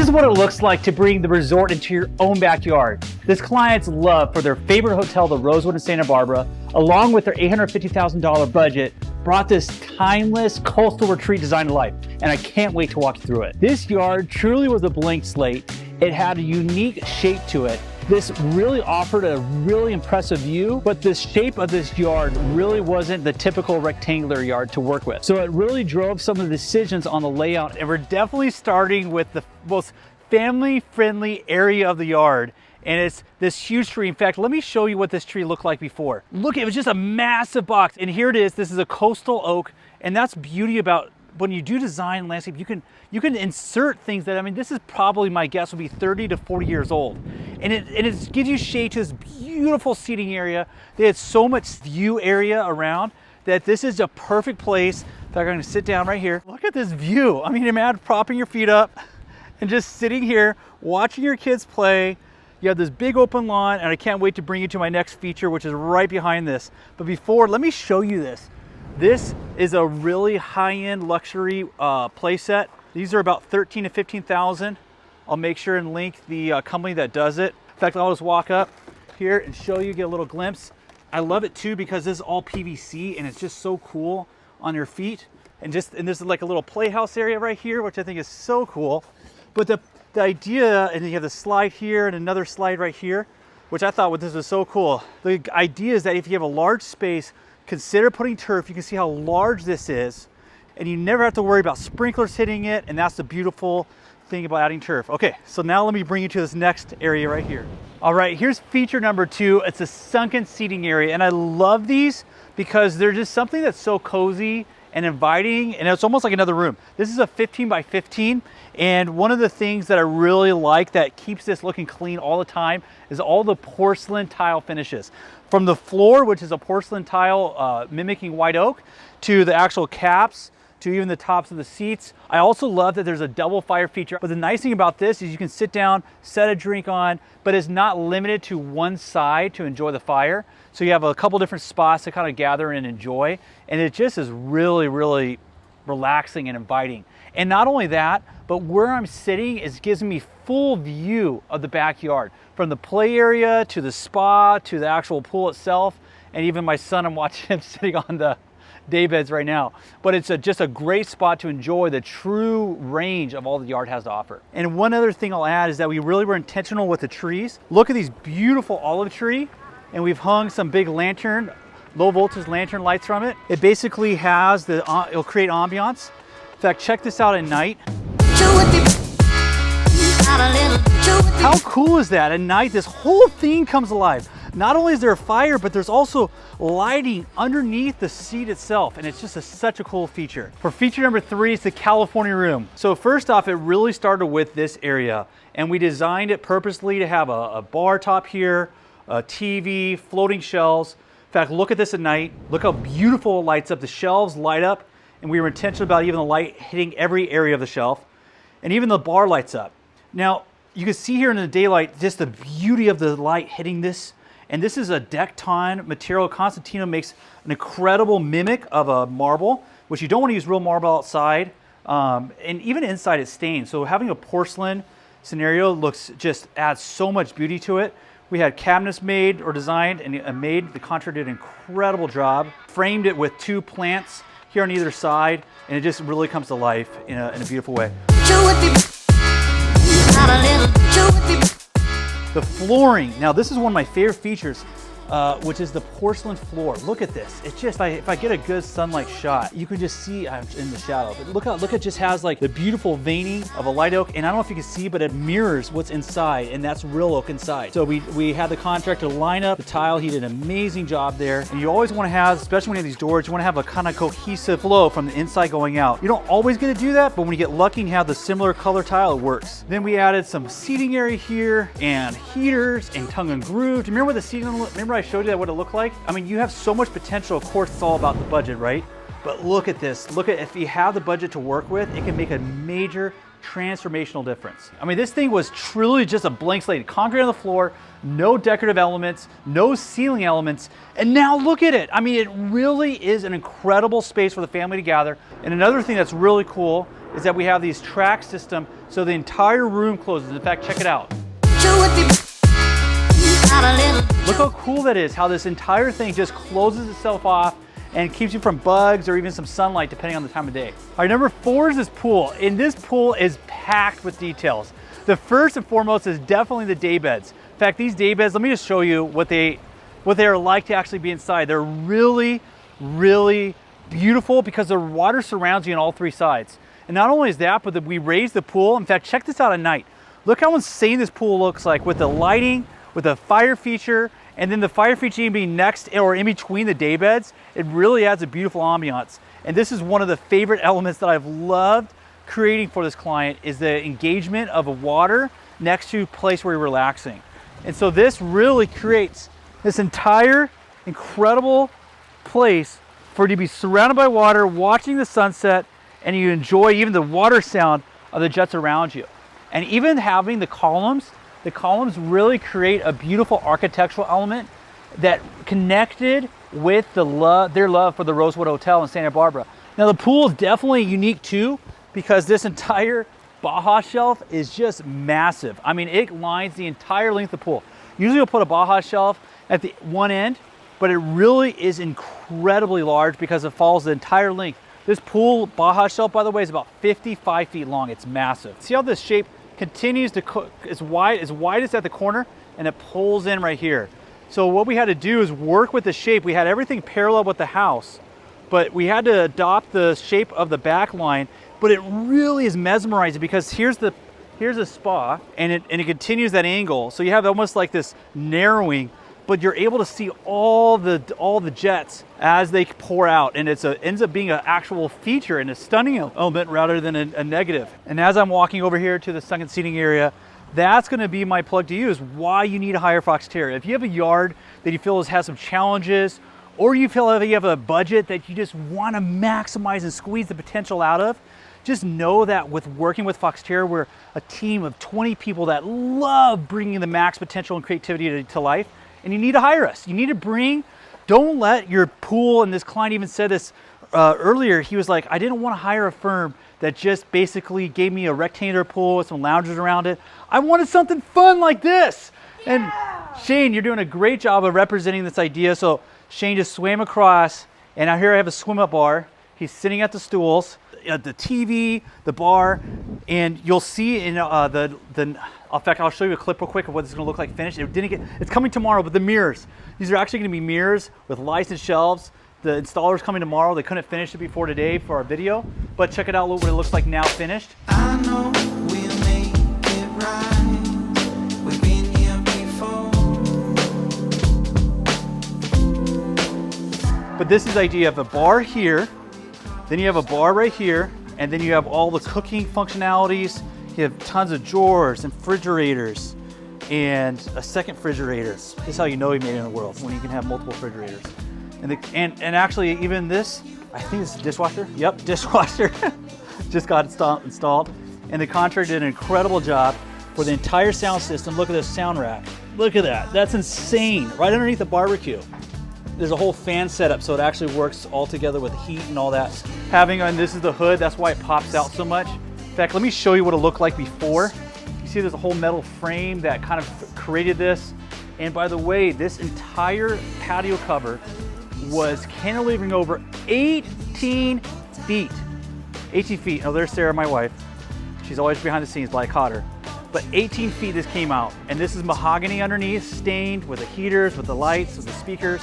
is what it looks like to bring the resort into your own backyard. This client's love for their favorite hotel, the Rosewood in Santa Barbara, along with their $850,000 budget, brought this timeless coastal retreat design to life, and I can't wait to walk you through it. This yard truly was a blank slate. It had a unique shape to it. This really offered a really impressive view, but the shape of this yard really wasn't the typical rectangular yard to work with. So it really drove some of the decisions on the layout, and we're definitely starting with the most family-friendly area of the yard. And it's this huge tree. In fact, let me show you what this tree looked like before. Look, it was just a massive box. And here it is. This is a coastal oak. And that's beauty about when you do design landscape, you can insert things that, I mean, this is probably, my guess would be 30 to 40 years old. And it gives you shade to this beautiful seating area. They had so much view area around that this is a perfect place. In fact, I'm gonna sit down right here. Look at this view. I mean, imagine propping your feet up and just sitting here, watching your kids play. You have this big open lawn, and I can't wait to bring you to my next feature, which is right behind this. But before, let me show you this. This is a really high-end luxury play set. These are about 13 to 15,000. I'll make sure and link the company that does it. In fact, I'll just walk up here and show you, get a little glimpse. I love it too because this is all PVC and it's just so cool on your feet. And this is like a little playhouse area right here, which I think is so cool. But the idea, and you have the slide here and another slide right here, which I thought this was so cool. The idea is that if you have a large space, consider putting turf. You can see how large this is, and you never have to worry about sprinklers hitting it, and that's the beautiful thing about adding turf. Okay, so now let me bring you to this next area right here. All right, here's feature number 2. It's a sunken seating area, and I love these because they're just something that's so cozy and inviting, and it's almost like another room. This is a 15 by 15, and one of the things that I really like that keeps this looking clean all the time is all the porcelain tile finishes. From the floor, which is a porcelain tile mimicking white oak, to the actual caps, to even the tops of the seats. I also love that there's a double fire feature. But the nice thing about this is you can sit down, set a drink on, but it's not limited to one side to enjoy the fire. So you have a couple different spots to kind of gather and enjoy. And it just is really, really relaxing and inviting. And not only that, but where I'm sitting gives me full view of the backyard. From the play area to the spa to the actual pool itself. And even my son, I'm watching him sitting on the day beds right now. But it's just a great spot to enjoy the true range of all the yard has to offer. And one other thing I'll add is that we really were intentional with the trees. Look at these beautiful olive tree, and we've hung some big lantern, low voltage lantern lights from it. It basically has it'll create ambiance. In fact, check this out at night. How cool is that? At night, this whole thing comes alive. Not only is there a fire, but there's also lighting underneath the seat itself, and it's just such a cool feature. For feature number 3 is the California room. So first off, it really started with this area, and we designed it purposely to have a bar top here, a TV, floating shelves. In fact, look at this at night. Look how beautiful it lights up. The shelves light up, and we were intentional about even the light hitting every area of the shelf, and even the bar lights up. Now, you can see here in the daylight just the beauty of the light hitting this. And this is a Decton material. Consultation makes an incredible mimic of a marble, which you don't want to use real marble outside. And even inside it's stained. So having a porcelain scenario just adds so much beauty to it. We had cabinets made or designed and made. The contractor did an incredible job. Framed it with 2 plants here on either side, and it just really comes to life in a beautiful way. The flooring. Now this is one of my favorite features, which is the porcelain floor. Look at this. It's just, if I get a good sunlight shot, you can just see I'm in the shadow. But look, it just has like the beautiful veining of a light oak. And I don't know if you can see, but it mirrors what's inside, and that's real oak inside. So we had the contractor line up the tile. He did an amazing job there. And you always want to have, especially when you have these doors, you want to have a kind of cohesive flow from the inside going out. You don't always get to do that, but when you get lucky and have the similar color tile, it works. Then we added some seating area here and heaters and tongue and groove. Do you remember what the seating, remember I showed you that what it looked like? I mean, you have so much potential. Of course, it's all about the budget, right? But look at this. Look at, if you have the budget to work with, it can make a major transformational difference. I mean, this thing was truly just a blank slate. Concrete on the floor, no decorative elements, no ceiling elements, and now look at it. I mean, it really is an incredible space for the family to gather. And another thing that's really cool is that we have these track system, so the entire room closes. In fact, check it out. Look how cool that is, how this entire thing just closes itself off and keeps you from bugs or even some sunlight depending on the time of day. All right, number 4 is this pool, and this pool is packed with details. The first and foremost is definitely the day beds. In fact, these day beds, let me just show you what they are like to actually be inside. They're really, really beautiful because the water surrounds you on all 3 sides. And not only is that, but we raised the pool. In fact, check this out at night. Look how insane this pool looks like with the lighting, with the fire feature, and then the fire feature being next or in between the day beds. It really adds a beautiful ambiance. And this is one of the favorite elements that I've loved creating for this client, is the engagement of a water next to a place where you're relaxing. And so this really creates this entire incredible place for you to be surrounded by water, watching the sunset, and you enjoy even the water sound of the jets around you. And even having the columns really create a beautiful architectural element that connected with their love for the Rosewood Hotel in Santa Barbara. Now the pool is definitely unique too, because this entire Baja shelf is just massive. I mean, it lines the entire length of the pool. Usually you'll put a Baja shelf at the one end, but it really is incredibly large because it follows the entire length. This pool Baja shelf, by the way, is about 55 feet long. It's massive. See how this shape continues to cook as wide as at the corner, and it pulls in right here. So what we had to do is work with the shape. We had everything parallel with the house, but we had to adopt the shape of the back line. But it really is mesmerizing because here's a spa, and it continues that angle. So you have almost like this narrowing, but you're able to see all the jets as they pour out, and ends up being an actual feature and a stunning element rather than a negative. And as I'm walking over here to the sunken seating area, that's going to be my plug to you, is why you need to hire Foxterra. If you have a yard that you feel has some challenges, or you feel like you have a budget that you just want to maximize and squeeze the potential out of, just know that with working with Foxterra, we're a team of 20 people that love bringing the max potential and creativity to life. And you need to hire us. You need to don't let your pool, and this client even said this earlier, he was like, I didn't want to hire a firm that just basically gave me a rectangular pool with some loungers around it. I wanted something fun like this. Yeah. And Shane, you're doing a great job of representing this idea. So Shane just swam across, and out here I have a swim up bar. He's sitting at the stools, the TV, the bar, and you'll see in in fact, I'll show you a clip real quick of what it's going to look like finished. It's coming tomorrow, but the mirrors. These are actually going to be mirrors with lights and shelves. The installer's coming tomorrow. They couldn't finish it before today for our video, but check it out what it looks like now finished. I know we'll make it right. We've been here before. But this is the idea of a bar here, then you have a bar right here, and then you have all the cooking functionalities. You have tons of drawers and refrigerators and a second refrigerator. This is how you know you made it in the world, when you can have multiple refrigerators. And actually even this, I think this is a dishwasher. Yep, dishwasher. Just got installed. And the contractor did an incredible job for the entire sound system. Look at this sound rack. Look at that, that's insane. Right underneath the barbecue. There's a whole fan setup, so it actually works all together with heat and all that. And this is the hood, that's why it pops out so much. In fact, let me show you what it looked like before. You see there's a whole metal frame that kind of created this. And by the way, this entire patio cover was cantilevering over 18 feet. 18 feet. Oh, there's Sarah, my wife. She's always behind the scenes, but I caught her. But 18 feet this came out. And this is mahogany underneath, stained with the heaters, with the lights, with the speakers.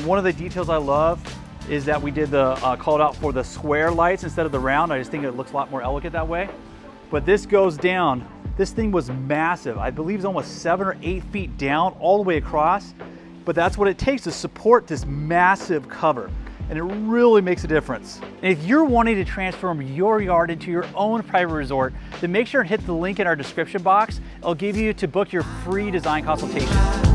One of the details I love is that we did called out for the square lights instead of the round. I just think it looks a lot more elegant that way. But this goes down. This thing was massive. I believe it's almost 7 or 8 feet down all the way across. But that's what it takes to support this massive cover. And it really makes a difference. And if you're wanting to transform your yard into your own private resort, then make sure and hit the link in our description box. It'll give you to book your free design consultation.